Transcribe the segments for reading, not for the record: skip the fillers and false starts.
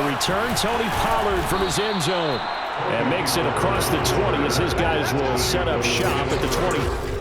the return, Tony Pollard from his end zone. And makes it across the 20 as his guys will set up shop at the 20.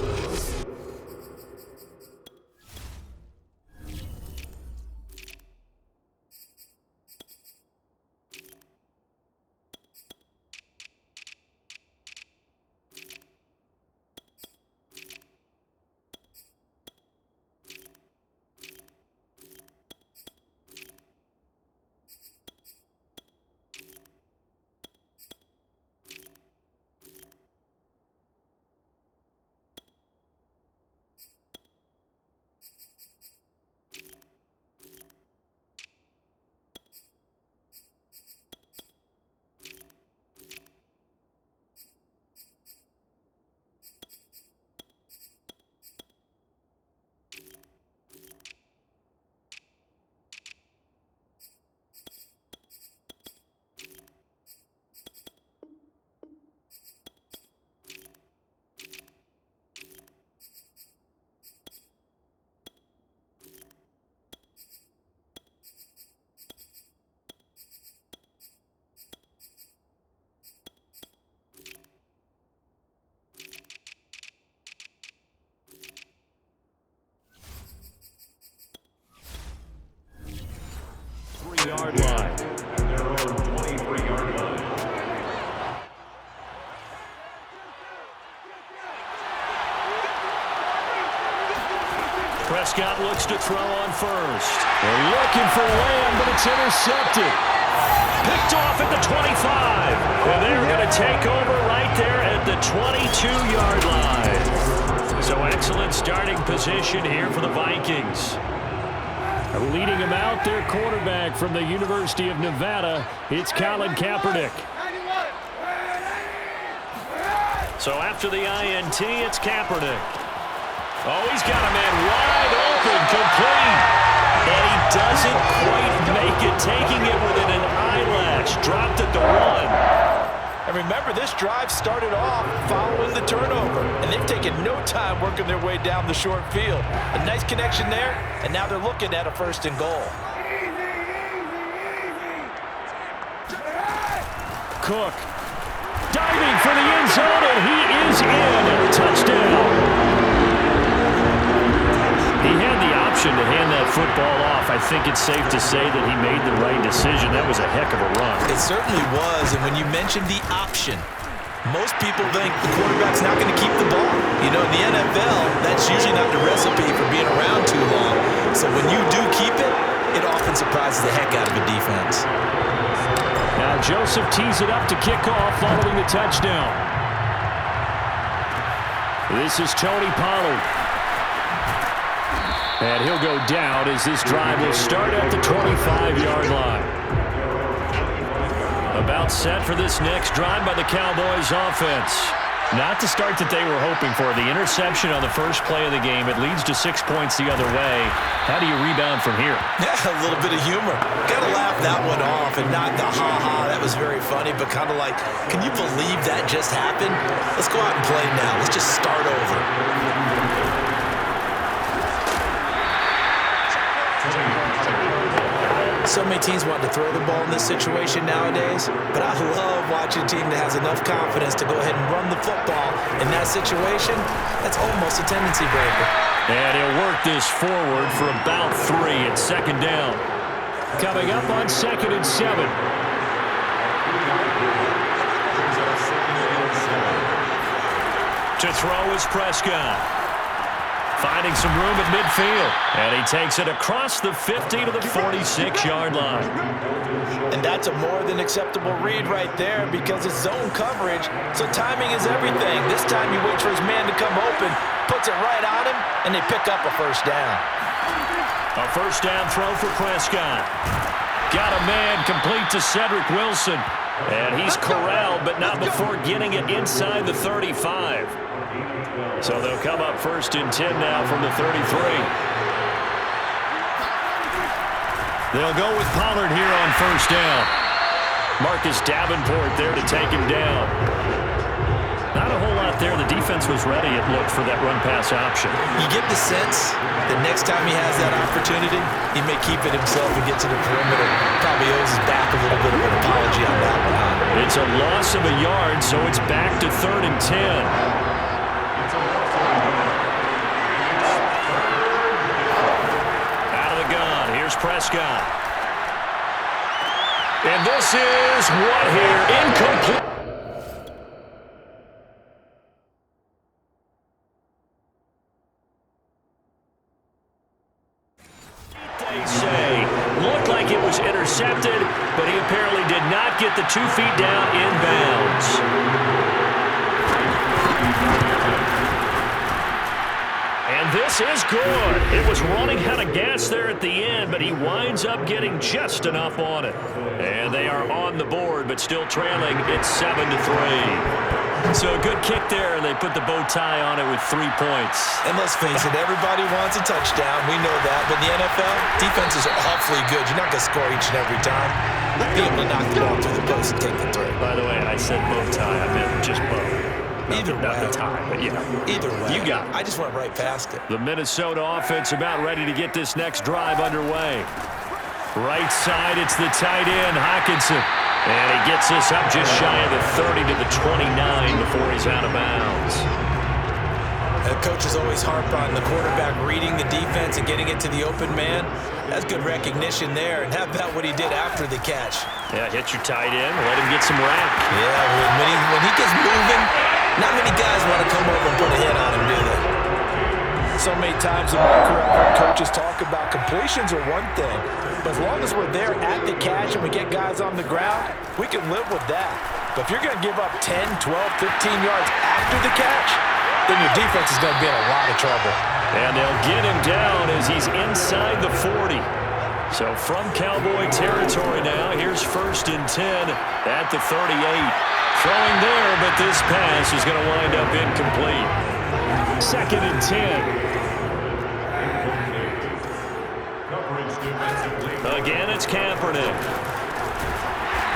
Yard line. Their own 23-yard line. Prescott looks to throw on first. They're looking for Lamb, but it's intercepted. Picked off at the 25. And they're going to take over right there at the 22-yard line. So excellent starting position here for the Vikings. Leading him out, their quarterback from the University of Nevada, it's Colin Kaepernick. So after the INT, it's Kaepernick. Oh, he's got a man wide open, complete. And he doesn't quite make it, taking it within an eyelash. Dropped at the 1. And remember, this drive started off following the turnover, and they've taken no time working their way down the short field. A nice connection there, and now they're looking at a 1st and goal. Cook diving for the end zone, and he is in. Touchdown. He had the option to hand that football off. I think it's safe to say that he made the right decision. That was a heck of a run. It certainly was, and when you mentioned the option, most people think the quarterback's not going to keep the ball. You know, in the NFL, that's usually not the recipe for being around too long. So when you do keep it, it often surprises the heck out of a defense. Now Joseph tees it up to kick off following the touchdown. This is Tony Pollard. And he'll go down as this drive will start at the 25-yard line. About set for this next drive by the Cowboys offense. Not the start that they were hoping for. The interception on the first play of the game. It leads to 6 points the other way. How do you rebound from here? Yeah, a little bit of humor. Got to laugh that one off and not the ha-ha. That was very funny, but kind of like, can you believe that just happened? Let's go out and play now. Let's just start over. So many teams want to throw the ball in this situation nowadays, but I love watching a team that has enough confidence to go ahead and run the football in that situation. That's almost a tendency breaker. And he'll work this forward for about 3 at 2nd down. Coming up on 2nd and 7. To throw is Prescott. Finding some room at midfield. And he takes it across the 50 to the 46-yard line. And that's a more than acceptable read right there because it's zone coverage, so timing is everything. This time he waits for his man to come open, puts it right on him, and they pick up a 1st down. A 1st down throw for Prescott. Got a man complete to Cedric Wilson. And he's corralled, but not before getting it inside the 35. So they'll come up 1st and 10 now from the 33. They'll go with Pollard here on 1st down. Marcus Davenport there to take him down. Not a whole lot there. The defense defense was ready, it looked, for that run-pass option. You get the sense that next time he has that opportunity, he may keep it himself and get to the perimeter. Probably owes his back a little bit of an apology on that one. It's a loss of a yard, so it's back to 3rd and 10. Prescott. And this is what here? Incomplete. They say looked like it was intercepted, but he apparently did not get the 2 feet down inbounds. This is good. It was running out of gas there at the end, but he winds up getting just enough on it. And they are on the board, but still trailing. It's 7-3. So a good kick there, and they put the bow tie on it with 3 points. And let's face it, everybody wants a touchdown. We know that. But in the NFL, defenses are awfully good. You're not going to score each and every time. Be able to knock the ball through the post and take the throw. By the way, I said bow tie. I meant just bow. Either way. Not the time, but yeah. Either way. You got it. I just went right past it. The Minnesota offense about ready to get this next drive underway. Right side, it's the tight end, Hockenson. And he gets us up just shy of the 30 to the 29 before he's out of bounds. The coaches always harp on the quarterback reading the defense and getting it to the open man. That's good recognition there. And how about what he did after the catch? Yeah, hit your tight end, let him get some rack. Yeah, when he gets moving, not many guys want to come over and put a hit on him, do they? So many times in my career, I've heard coaches talk about completions are one thing, but as long as we're there at the catch and we get guys on the ground, we can live with that. But if you're going to give up 10, 12, 15 yards after the catch, then your defense is going to be in a lot of trouble. And they'll get him down as he's inside the 40. So from Cowboy territory now, here's 1st and 10 at the 38. Throwing there, but this pass is going to wind up incomplete. 2nd and 10. Again, it's Kaepernick.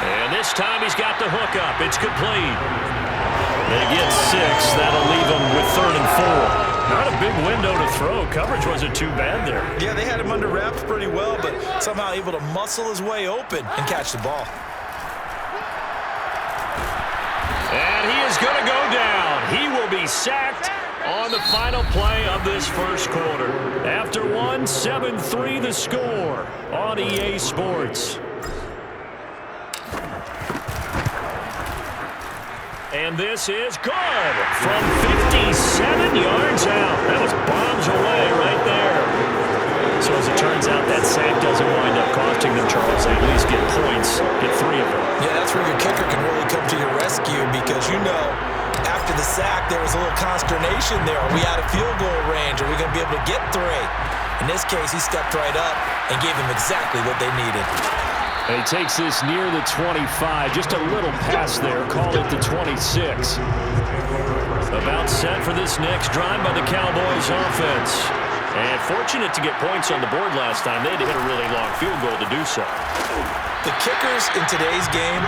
And this time he's got the hook up. It's complete. They get 6. That'll leave them with 3rd and 4. Not a big window to throw. Coverage wasn't too bad there. Yeah, they had him under wraps pretty well, but somehow able to muscle his way open and catch the ball. And he is going to go down. He will be sacked on the final play of this first quarter. After 7-3 the score on EA Sports. And this is good from 57 yards out. That was bombs away right there. So as it turns out, that sack doesn't wind up costing them, Charles. They at least get points, get 3 of them. Yeah, that's where your kicker can really come to your rescue because, after the sack, there was a little consternation there. Are we out of field goal range? Are we going to be able to get 3? In this case, he stepped right up and gave them exactly what they needed. And he takes this near the 25. Just a little pass there. Call it the 26. About set for this next drive by the Cowboys offense. And fortunate to get points on the board last time. They had to hit a really long field goal to do so. The kickers in today's game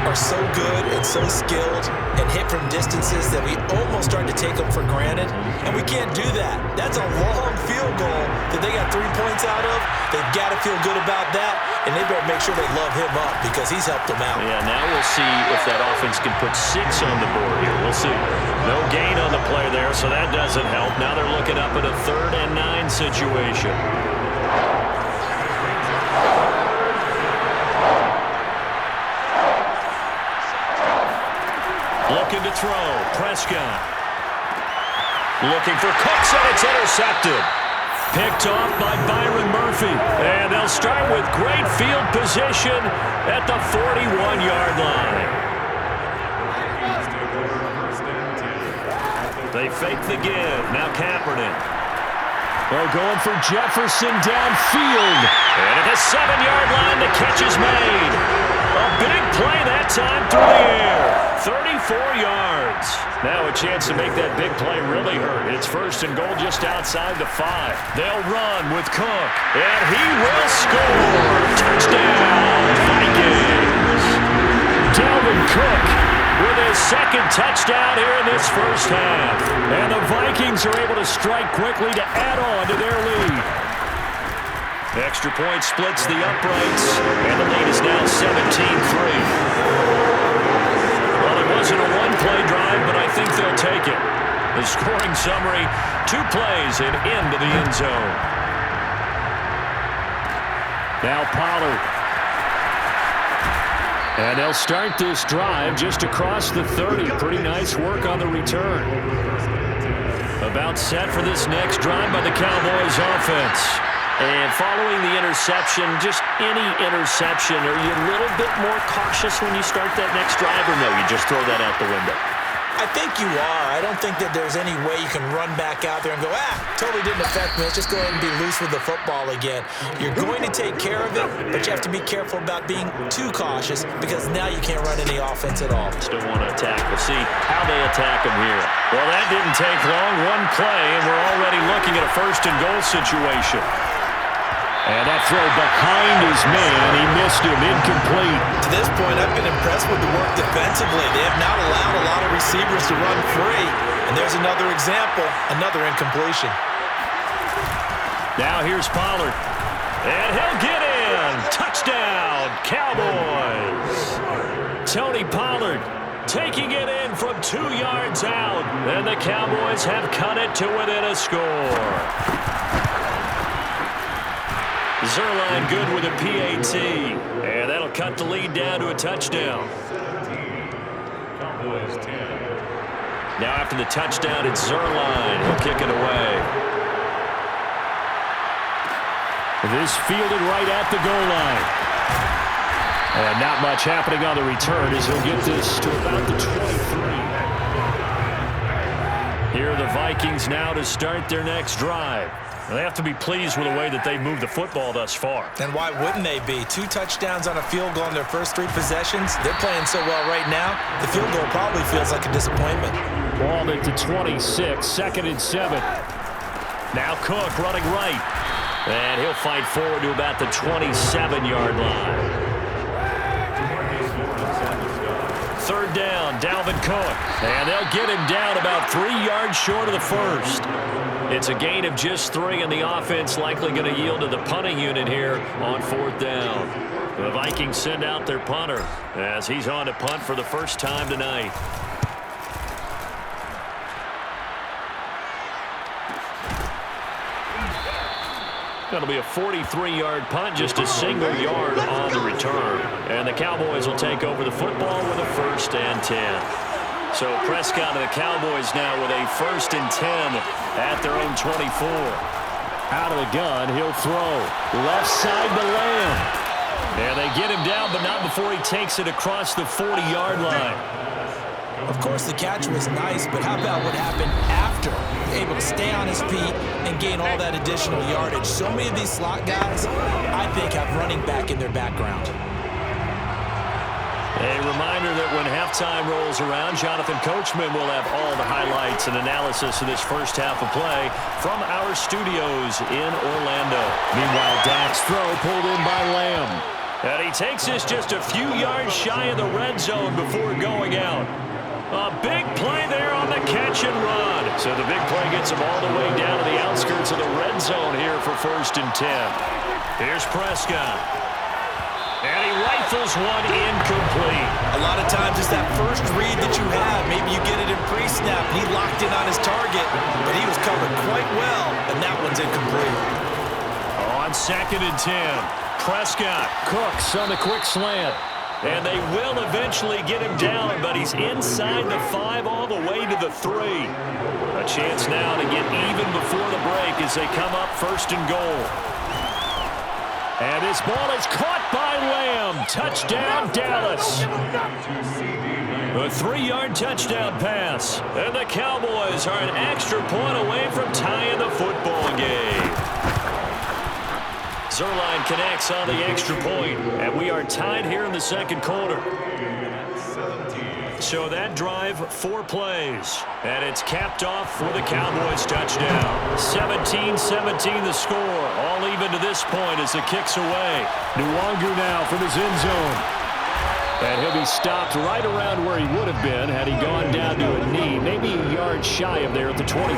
are so good and so skilled and hit from distances that we almost start to take them for granted. And we can't do that. That's a long field goal that they got 3 points out of. They've got to feel good about that, and they better make sure they love him up because he's helped them out. Yeah, now we'll see if that offense can put 6 on the board here. We'll see. No gain on the play there, so that doesn't help. Now they're looking up at a 3rd and 9 situation. Looking to throw. Prescott. Looking for Cooks, and it's intercepted. Picked off by Byron Murphy. And they'll start with great field position at the 41-yard line. They fake the give. Now Kaepernick. They're going for Jefferson downfield. And at the 7-yard line, the catch is made. A big play that time through the air. 34 yards. Now a chance to make that big play really hurt. It's 1st and goal just outside the 5. They'll run with Cook. And he will score. Touchdown, Vikings. Dalvin Cook with his second touchdown here in this first half. And the Vikings are able to strike quickly to add on to their lead. Extra point splits the uprights, and the lead is now 17-3. Well, it wasn't a one-play drive, but I think they'll take it. The scoring summary, 2 plays and into the end zone. Now Pollard. And they'll start this drive just across the 30. Pretty nice work on the return. About set for this next drive by the Cowboys offense. And following the interception, just any interception, are you a little bit more cautious when you start that next drive, or no, you just throw that out the window? I think you are. I don't think that there's any way you can run back out there and go, totally didn't affect me. Let's just go ahead and be loose with the football again. You're going to take care of it, but you have to be careful about being too cautious because now you can't run any offense at all. Still want to attack. We'll see how they attack them here. Well, that didn't take long. One play, and we're already looking at a first-and-goal situation. And that throw behind his man. He missed him. Incomplete. To this point, I've been impressed with the work defensively. They have not allowed a lot of receivers to run free. And there's another example, another incompletion. Now here's Pollard. And he'll get in. Touchdown, Cowboys. Tony Pollard taking it in from 2 yards out. And the Cowboys have cut it to within a score. Zerline good with a PAT. And that'll cut the lead down to a touchdown. Now after the touchdown, it's Zerline. He'll kick it away. This fielded right at the goal line. And not much happening on the return as he'll get this to about the 23. Here are the Vikings now to start their next drive. They have to be pleased with the way that they moved the football thus far. And why wouldn't they be? 2 touchdowns on a field goal in their first 3 possessions. They're playing so well right now, the field goal probably feels like a disappointment. Ball into 26, 2nd and 7. Now Cook running right. And he'll fight forward to about the 27-yard line. 3rd down, Dalvin Cook. And they'll get him down about 3 yards short of the first. It's a gain of just 3, and the offense likely going to yield to the punting unit here on 4th down. The Vikings send out their punter as he's on to punt for the first time tonight. That'll be a 43-yard punt, just a single yard on the return. And the Cowboys will take over the football with a 1st and 10. So Prescott and the Cowboys now with a 1st and 10 at their own 24. Out of the gun, he'll throw. Left side to Lamb. And they get him down, but not before he takes it across the 40-yard line. Of course, the catch was nice, but how about what happened after? Able to stay on his feet and gain all that additional yardage. So many of these slot guys, I think, have running back in their background. A reminder that when halftime rolls around, Jonathan Coachman will have all the highlights and analysis of this first half of play from our studios in Orlando. Meanwhile, Dak's throw pulled in by Lamb. And he takes this just a few yards shy of the red zone before going out. A big play there on the catch and run. So the big play gets him all the way down to the outskirts of the red zone here for 1st and 10. Here's Prescott. And he rifles one incomplete. A lot of times it's that first read that you have. Maybe you get it in pre-snap, and he locked in on his target, but he was covered quite well, and that one's incomplete. On 2nd and 10, Prescott, Cooks on the quick slant. And they will eventually get him down, but he's inside the 5 all the way to the 3. A chance now to get even before the break as they come up 1st and goal. And this ball is caught by Lamb. Touchdown, Dallas. A 3-yard touchdown pass. And the Cowboys are an extra point away from tying the football game. Zerline connects on the extra point, and we are tied here in the 2nd quarter. So that drive, 4 plays, and it's capped off with a Cowboys touchdown. 17-17 the score, all even to this point as it kicks away. Nwangu now from his end zone. And he'll be stopped right around where he would have been had he gone down to a knee, maybe a yard shy of there at the 24.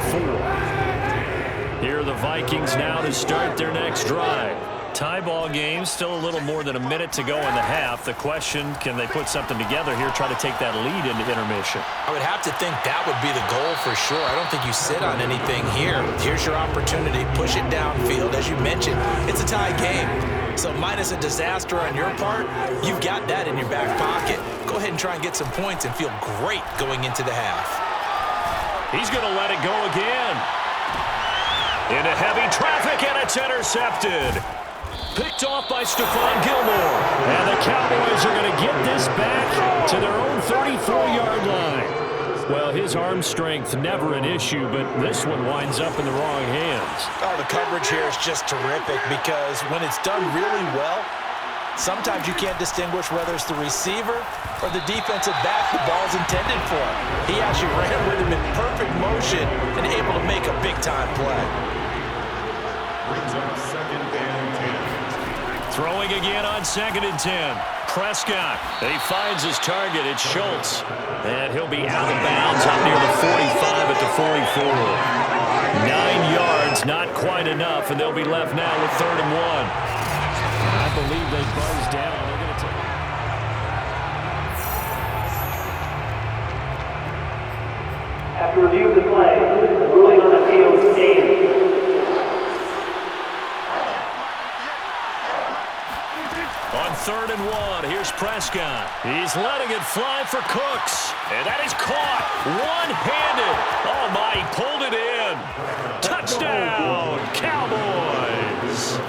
Here are the Vikings now to start their next drive. Tie ball game, still a little more than a minute to go in the half. The question, can they put something together here, try to take that lead into intermission? I would have to think that would be the goal for sure. I don't think you sit on anything here. Here's your opportunity. Push it downfield. As you mentioned, it's a tie game. So minus a disaster on your part, you've got that in your back pocket. Go ahead and try and get some points and feel great going into the half. He's going to let it go again. Into heavy traffic, and it's intercepted. Picked off by Stephon Gilmore. And the Cowboys are going to get this back to their own 34-yard line. Well, his arm strength never an issue, but this one winds up in the wrong hands. Oh, the coverage here is just terrific because when it's done really well, sometimes you can't distinguish whether it's the receiver or the defensive back the ball's intended for. He actually ran with him in perfect motion and able to make a big-time play. Brings up 2nd and 10. Throwing again on 2nd and 10. Prescott. He finds his target. It's Schultz. And he'll be out of bounds up near the 45 at the 44. 9 yards, not quite enough, and they'll be left now with 3rd and 1. I believe they buzzed down. They're going to take. After review of the play, the ruling on the field stands. On 3rd and 1, here's Prescott. He's letting it fly for Cooks. And that is caught one-handed. Oh, my, he pulled it in. Touchdown, Cowboys.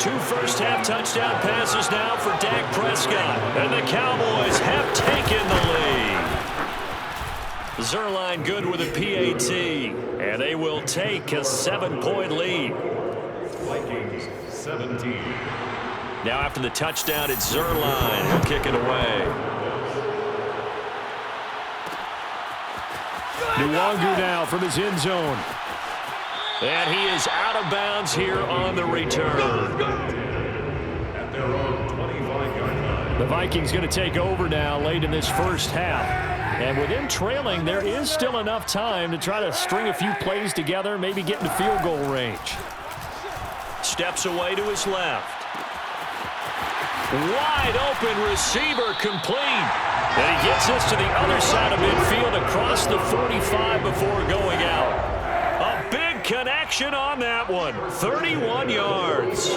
2 first-half touchdown passes now for Dak Prescott. And the Cowboys have taken the lead. Zerline good with a PAT. And they will take a 7-point lead. Vikings 17. Now after the touchdown, it's Zerline. He'll kick it away. Nwangu now from his end zone. And he is out of bounds here on the return. At their own 25-yard line. The Vikings going to take over now late in this first half. And with him trailing, there is still enough time to try to string a few plays together, maybe get into field goal range. Steps away to his left. Wide open receiver complete. And he gets this to the other side of midfield across the 45 before going out. A big connection on that one. 31 yards.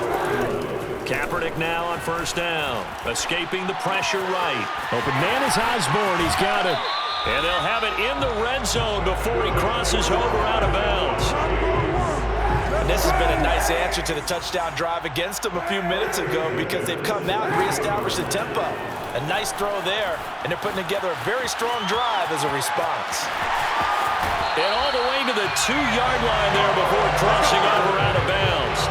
Kaepernick now on 1st down. Escaping the pressure right. Open man is Osborne. He's got it. And they'll have it in the red zone before he crosses over out of bounds. And this has been a nice answer to the touchdown drive against them a few minutes ago because they've come out and reestablished the tempo. A nice throw there, and they're putting together a very strong drive as a response. And all the way to the 2-yard line there before crossing over out of bounds.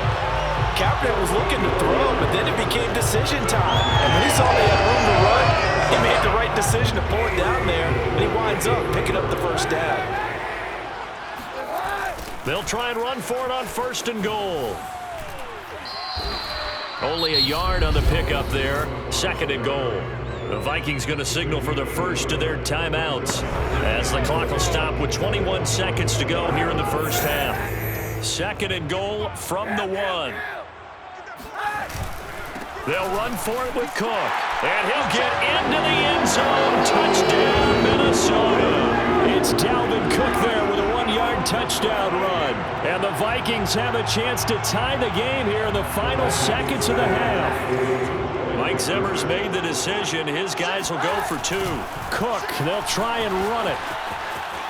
Kaepernick was looking to throw, but then it became decision time. And when he saw they had room to run, he made the right decision to pull it down there, and he winds up picking up the 1st down. They'll try and run for it on 1st and goal. Only a yard on the pickup there. 2nd and goal. The Vikings going to signal for the first of their timeouts as the clock will stop with 21 seconds to go here in the first half. 2nd and goal from the 1. They'll run for it with Cook. And he'll get into the end zone. Touchdown, Minnesota. It's Dalvin Cook there with a 1-yard touchdown run. And the Vikings have a chance to tie the game here in the final seconds of the half. Mike Zimmer's made the decision. His guys will go for 2. Cook, they'll try and run it.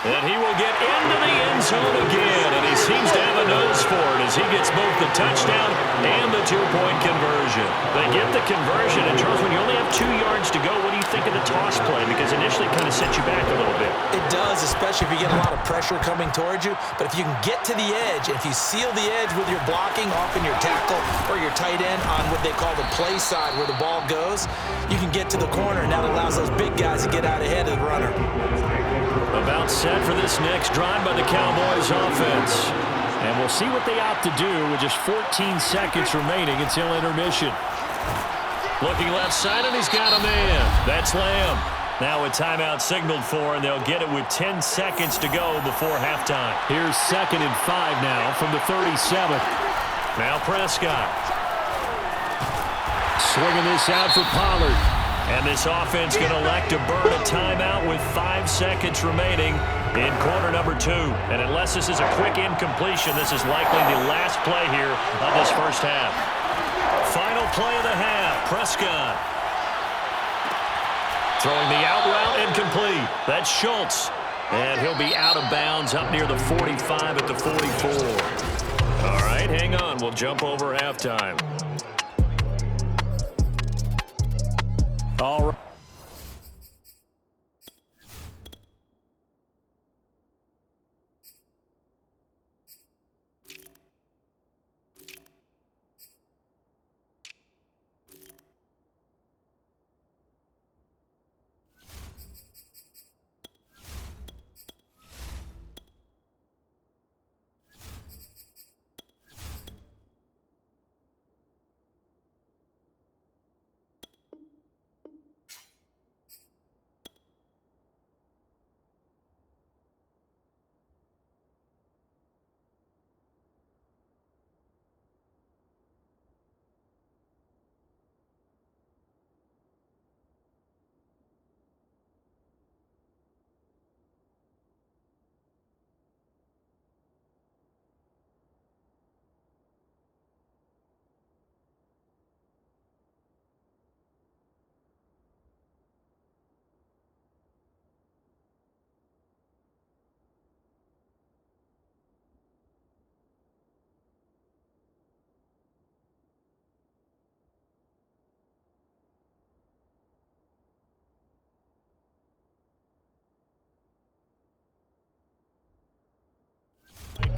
And he will get into the end zone again. And he seems to have a nose for it as he gets both the touchdown and the 2-point conversion. They get the conversion. And Charles, when you only have 2 yards to go, what do you think of the toss play? Because initially it kind of sets you back a little bit. It does, especially if you get a lot of pressure coming towards you. But if you can get to the edge, if you seal the edge with your blocking, often your tackle or your tight end on what they call the play side where the ball goes, you can get to the corner, and that allows those big guys to get out ahead of the runner. About set for this next drive by the Cowboys offense. And we'll see what they opt to do with just 14 seconds remaining until intermission. Looking left side, and he's got a man. That's Lamb. Now a timeout signaled for, and they'll get it with 10 seconds to go before halftime. Here's 2nd and 5 now from the 37. Now Prescott. Swinging this out for Pollard. And this offense going to elect to burn a timeout with 5 seconds remaining in quarter number 2. And unless this is a quick incompletion, this is likely the last play here of this first half. Final play of the half, Prescott. Throwing the out route incomplete. That's Schultz. And he'll be out of bounds up near the 45 at the 44. All right, hang on. We'll jump over halftime. All right.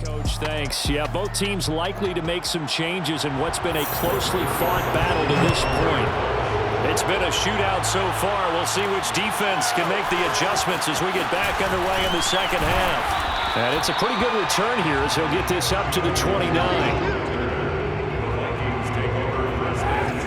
Coach, thanks. Yeah, both teams likely to make some changes in what's been a closely fought battle to this point. It's been a shootout so far. We'll see which defense can make the adjustments as we get back underway in the second half. And it's a pretty good return here as he'll get this up to the 29.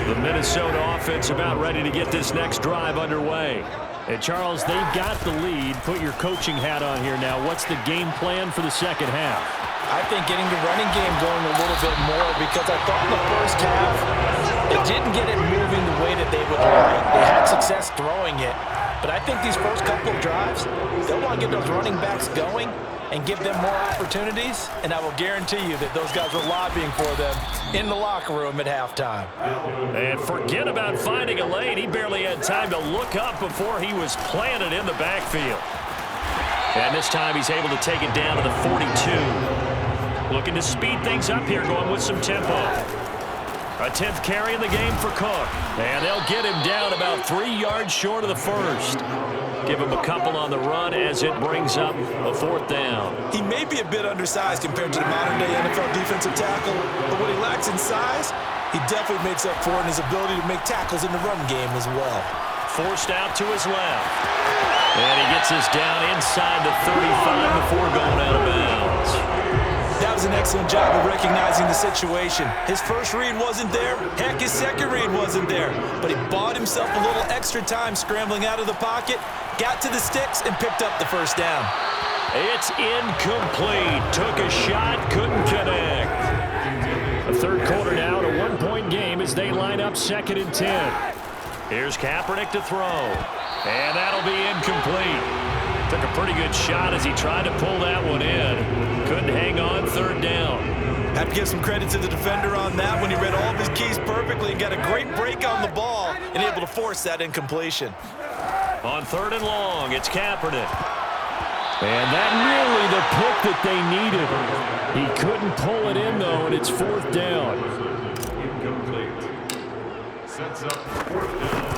The Minnesota offense about ready to get this next drive underway. And Charles, they've got the lead. Put your coaching hat on here now. What's the game plan for the second half? I think getting the running game going a little bit more, because I thought in the first half it didn't get it moving the way that they would like. They had success throwing it, but I think these first couple of drives, they'll want to get those running backs going and give them more opportunities, and I will guarantee you that those guys were lobbying for them in the locker room at halftime. And forget about finding a lane. He barely had time to look up before he was planted in the backfield. And this time he's able to take it down to the 42. Looking to speed things up here, going with some tempo. A 10th carry in the game for Cook. And they'll get him down about 3 yards short of the first. Give him a couple on the run as it brings up a 4th down. He may be a bit undersized compared to the modern-day NFL defensive tackle, but what he lacks in size, he definitely makes up for in his ability to make tackles in the run game as well. Forced out to his left. And he gets this down inside the 35 before going out of bounds. That was an excellent job of recognizing the situation. His first read wasn't there. Heck, his second read wasn't there. But he bought himself a little extra time scrambling out of the pocket, got to the sticks, and picked up the first down. It's incomplete. Took a shot, couldn't connect. A third quarter now, and a one-point game as they line up 2nd and 10. Here's Kaepernick to throw. And that'll be incomplete. Took a pretty good shot as he tried to pull that one in. Couldn't hang on, 3rd down. Have to give some credit to the defender on that when he read all of his keys perfectly and got a great break on the ball and able to force that incompletion. On 3rd and long, it's Kaepernick. And that nearly the pick that they needed. He couldn't pull it in, though, and it's 4th down. Incomplete. Sets up 4th down.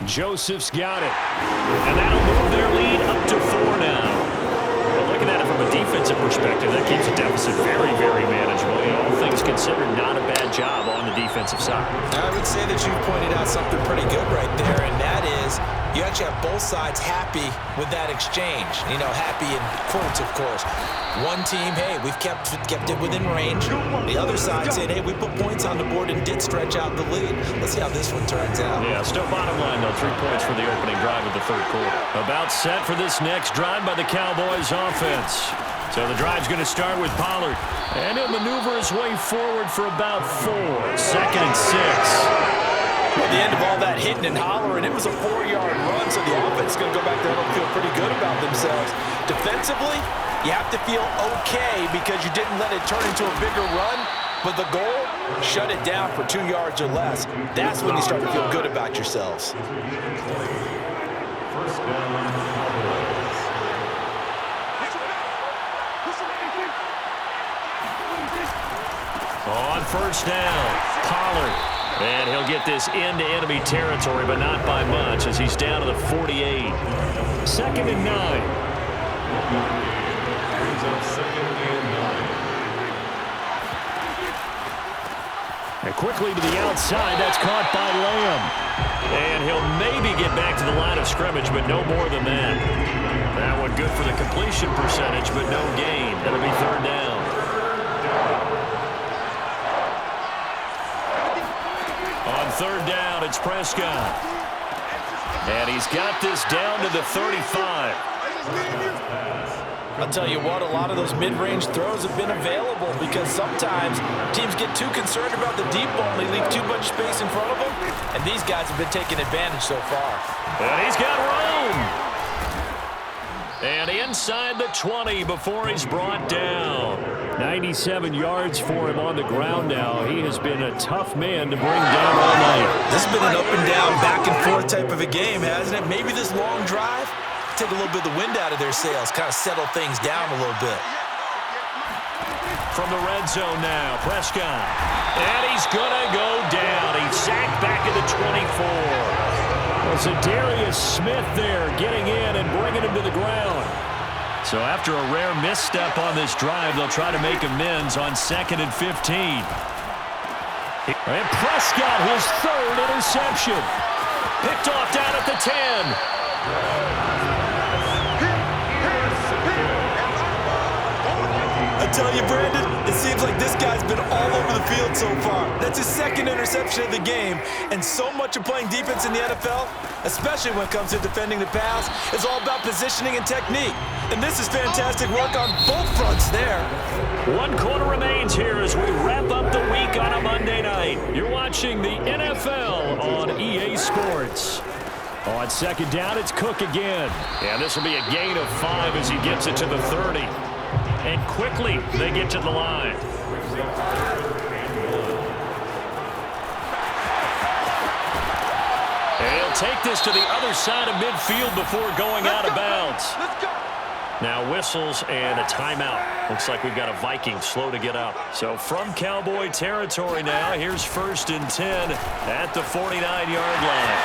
Joseph's got it. And that'll move their lead up to 4 now. Well, looking at it from a defensive perspective, that keeps the deficit very, very manageable. You know, all things considered, not a bad job on the defensive side. I would say that you pointed out something pretty good right there, and that is you actually have both sides happy with that exchange. You know, happy in quotes, of course. One team, hey, we've kept it within range. The other side saying, hey, we put points on the board and did stretch out the lead. Let's see how this one turns out. Yeah, still bottom line, though. 3 points for the opening drive of the third quarter. About set for this next drive by the Cowboys offense. So the drive's going to start with Pollard. And he'll maneuver his way forward for about 4. 2nd and 6. At the end of all that hitting and hollering, it was a 4-yard run, so the offense is going to go back there and feel pretty good about themselves. Defensively, you have to feel okay because you didn't let it turn into a bigger run, but the goal, shut it down for 2 yards or less. That's when you start to feel good about yourselves. First down. On first down, Pollard. And he'll get this into enemy territory, but not by much as he's down to the 48. 2nd and 9. Brings up 2nd and 9. And quickly to the outside, that's caught by Lamb. And he'll maybe get back to the line of scrimmage, but no more than that. That one good for the completion percentage, but no gain. That'll be 3rd down. On 3rd down, it's Prescott. And he's got this down to the 35. I'll tell you what, a lot of those mid-range throws have been available because sometimes teams get too concerned about the deep ball and they leave too much space in front of them, and these guys have been taking advantage so far. And he's got room. And inside the 20 before he's brought down. 97 yards for him on the ground now. He has been a tough man to bring down all night. This has been an up-and-down, back-and-forth type of a game, hasn't it? Maybe this long drive, take a little bit of the wind out of their sails, kind of settle things down a little bit. From the red zone now, Prescott. And he's going to go down. He's sacked back at the 24. Well, so Darius Smith there getting in and bringing him to the ground. So after a rare misstep on this drive, they'll try to make amends on 2nd and 15. And Prescott, his 3rd interception. Picked off down at the 10. I tell you, Brandon, it seems like this guy's been all over the field so far. That's his 2nd interception of the game, and so much of playing defense in the NFL, especially when it comes to defending the pass, is all about positioning and technique. And this is fantastic work on both fronts there. 1 quarter remains here as we wrap up the week on a Monday night. You're watching the NFL on EA Sports. On 2nd down, it's Cook again. And this will be a gain of 5 as he gets it to the 30. And quickly, they get to the line. And he'll take this to the other side of midfield before going out of bounds. Now whistles and a timeout. Looks like we've got a Vikings slow to get up. So from Cowboy territory now, here's 1st and 10 at the 49-yard line.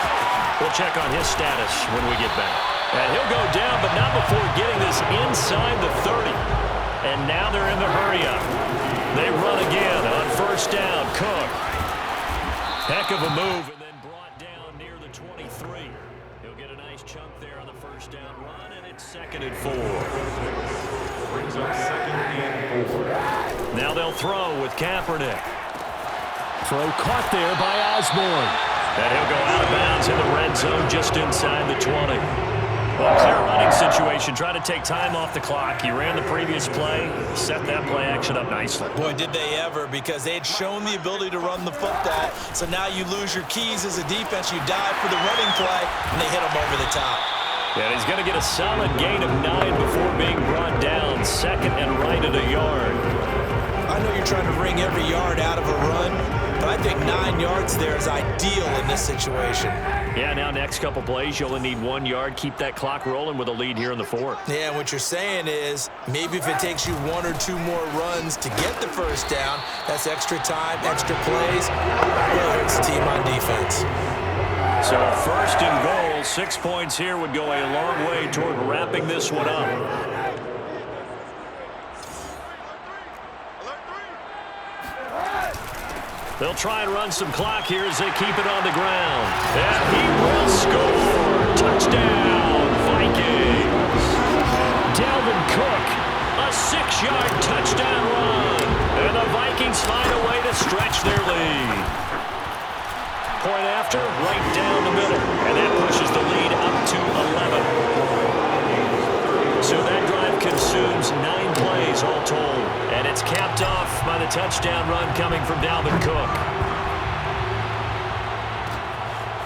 We'll check on his status when we get back. And he'll go down, but not before getting this inside the 30. And now they're in the hurry-up. They run again on 1st down. Cook. Heck of a move, and then brought down near the 23. He'll get a nice chunk there on the 1st down run, and it's 2nd and 4. Brings up 2nd and 4. Now they'll throw with Kaepernick. Throw caught there by Osborne. And he'll go out of bounds in the red zone just inside the 20. Well, clear running situation. Try to take time off the clock. He ran the previous play, set that play action up nicely. Boy, did they ever, because they had shown the ability to run the football. So now you lose your keys as a defense. You dive for the running play, and they hit him over the top. And he's going to get a solid gain of 9 before being brought down. 2nd and right at a yard. I know you're trying to wring every yard out of a run, but I think 9 yards there is ideal in this situation. Yeah, now next couple plays, you only need 1 yard. Keep that clock rolling with a lead here in the 4th. Yeah, and what you're saying is maybe if it takes you 1 or 2 more runs to get the 1st down, that's extra time, extra plays. Really hurts the team on defense. So 1st and goal, 6 points here would go a long way toward wrapping this one up. They'll try and run some clock here as they keep it on the ground. And he will score. Touchdown, Vikings. Dalvin Cook, a 6-yard touchdown run. And the Vikings find a way to stretch their lead. Point after, right down the middle. And that pushes the lead up to 11. So that drive consumes 9 plays all told. And it's capped off by the touchdown run coming from Dalvin Cook.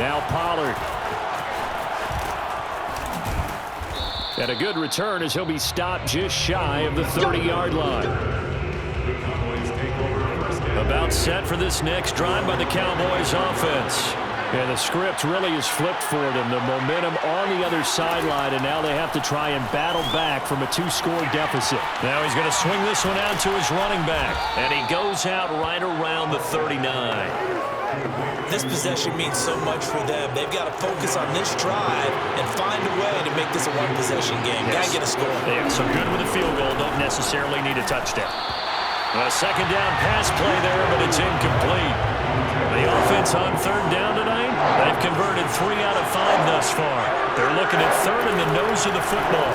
Now Pollard. And a good return as he'll be stopped just shy of the 30-yard line. About set for this next drive by the Cowboys offense. And the script really is flipped for them. The momentum on the other sideline, and now they have to try and battle back from a 2-score deficit. Now he's going to swing this one out to his running back. And he goes out right around the 39. This possession means so much for them. They've got to focus on this drive and find a way to make this a one-possession game. Yes. Got to get a score. Yeah, so good with a field goal. Don't necessarily need a touchdown. A second down pass play there, but it's incomplete. The offense on third down tonight, they've converted 3 out of 5 thus far. They're looking at third in the nose of the football.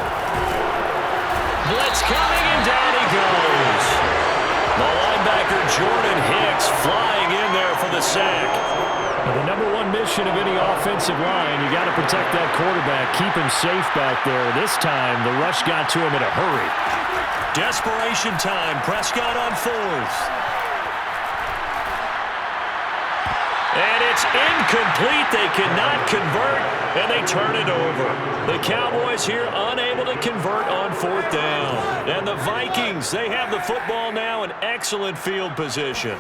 Blitz coming, and down he goes. The linebacker Jordan Hicks flying in there for the sack. The number one mission of any offensive line, you got to protect that quarterback, keep him safe back there. This time, the rush got to him in a hurry. Desperation time. Prescott on 4th. And it's incomplete. They cannot convert, and they turn it over. The Cowboys here unable to convert on 4th down. And the Vikings, they have the football now in excellent field position.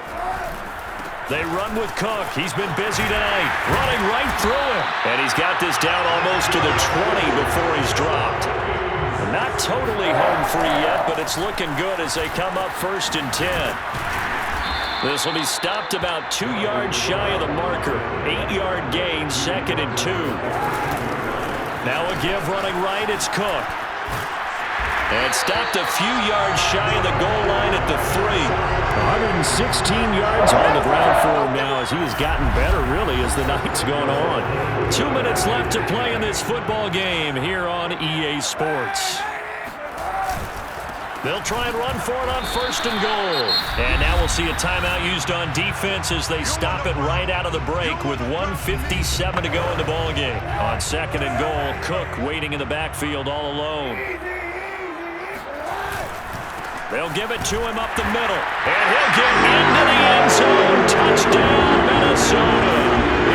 They run with Cook. He's been busy tonight, running right through him. And he's got this down almost to the 20 before he's dropped. Not totally home free yet, but it's looking good as they come up 1st and 10. This will be stopped about 2 yards shy of the marker. 8-yard gain, 2nd and 2. Now a give running right, it's Cook. And stopped a few yards shy of the goal line at the 3. 116 yards on the ground for him now as he has gotten better, really, as the night's gone on. 2 minutes left to play in this football game here on EA Sports. They'll try and run for it on 1st and goal. And now we'll see a timeout used on defense as they stop it right out of the break with 1:57 to go in the ballgame. On 2nd and goal, Cook waiting in the backfield all alone. They'll give it to him up the middle. And he'll get into the end zone. Touchdown, Minnesota.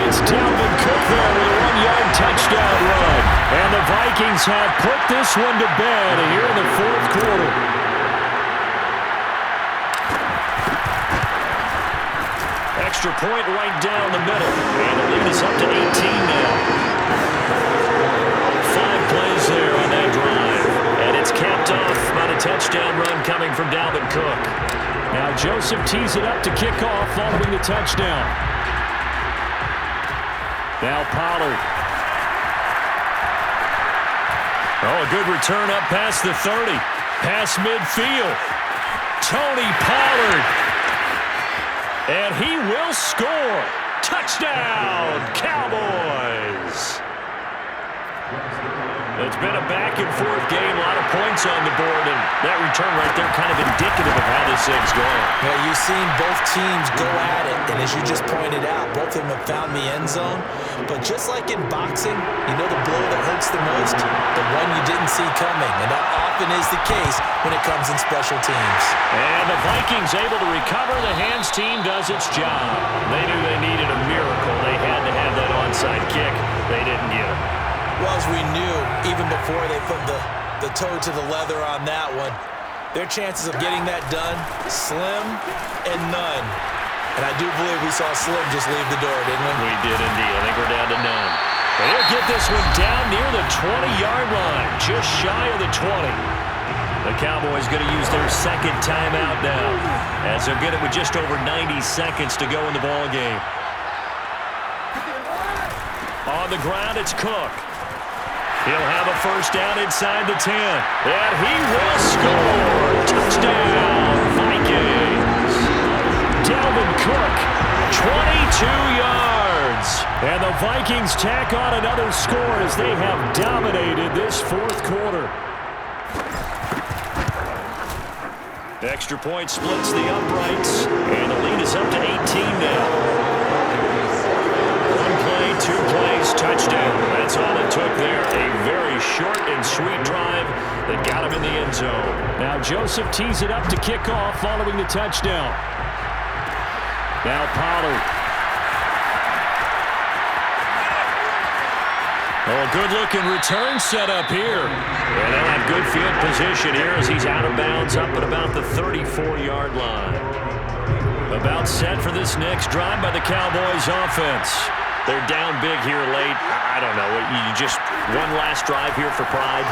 It's Dalvin Cook there with a 1-yard touchdown run. And the Vikings have put this one to bed here in the 4th quarter. Extra point right down the middle. And the lead is up to 18 now. 5 plays there on that drive. And it's capped off by the touchdown run coming from Dalvin Cook. Now Joseph tees it up to kick off following the touchdown. Now Pollard. Oh, a good return up past the 30. Past midfield. Tony Pollard. And he will score. Touchdown, Cowboys. It's been a back-and-forth game, a lot of points on the board, and that return right there kind of indicative of how this thing's going. Well, you've seen both teams go at it, and as you just pointed out, both of them have found the end zone. But just like in boxing, you know the blow that hurts the most? The one you didn't see coming, and that often is the case when it comes in special teams. And the Vikings able to recover. The hands team does its job. They knew they needed a miracle. They had to have that onside kick. They didn't get it. Well, as we knew, even before they put the toe to the leather on that one, their chances of getting that done, slim and none. And I do believe we saw Slim just leave the door, didn't we? We did indeed. I think we're down to none. But they'll get this one down near the 20-yard line, just shy of the 20. The Cowboys going to use their 2nd timeout now, as they'll get it with just over 90 seconds to go in the ball game. On the ground, it's Cook. He'll have a 1st down inside the 10. And he will score. Touchdown, Vikings. Dalvin Cook, 22 yards. And the Vikings tack on another score as they have dominated this fourth quarter. Extra point splits the uprights, and the lead is up to 18 now. One play, two plays, touchdown. That's all it took there. A very short and sweet drive that got him in the end zone. Now Joseph tees it up to kick off following the touchdown. Now Pollard. Oh, good-looking return set up here. And they'll have good field position here as he's out of bounds up at about the 34-yard line. About set for this next drive by the Cowboys offense. They're down big here late. I don't know. You just one last drive here for pride.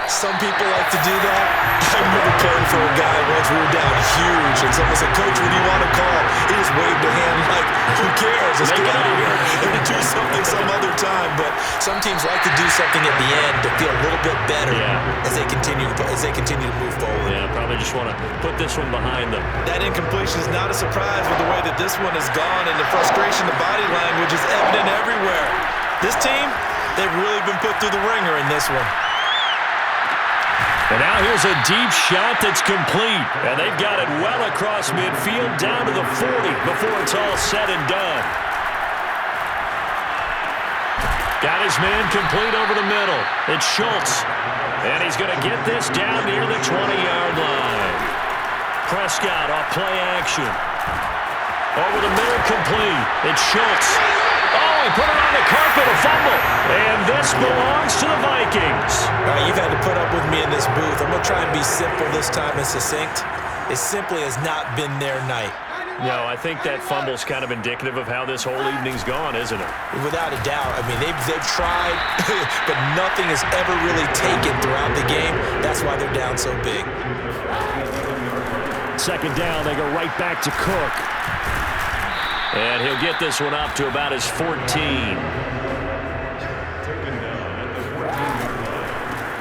Some people like to do that. I remember playing for a guy once we were down huge, and someone said, "Coach, what do you want to call?" He just waved a hand like, who cares? Let's get out of here and do something some other time. But some teams like to do something at the end to feel a little bit better as they continue to move forward. Yeah, probably just want to put this one behind them. That incompletion is not a surprise with the way that this one has gone, and the frustration, the body language is evident everywhere. This team, they've really been put through the ringer in this one. And now here's a deep shot that's complete. And they've got it well across midfield down to the 40 before it's all said and done. Got his man complete over the middle. It's Schultz. And he's going to get this down near the 20-yard line. Prescott off play action. Over the middle complete. It's Schultz. Oh, he put it on the carpet, a fumble. And this belongs to the Vikings. All right, you've had to put up with me in this booth. I'm going to try and be simple this time and succinct. It simply has not been their night. No, I think that fumble's kind of indicative of how this whole evening's gone, isn't it? Without a doubt. I mean, they've tried, but nothing has ever really taken throughout the game. That's why they're down so big. Second down, they go right back to Cook. And he'll get this one up to about his 14.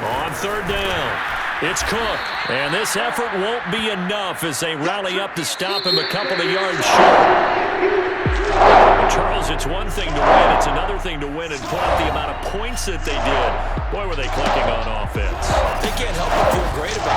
On third down, it's Cook. And this effort won't be enough as they rally up to stop him a couple of yards short. Charles, it's one thing to win. It's another thing to win and put up the amount of points that they did. Boy, were they clicking on offense. They can't help but feel great about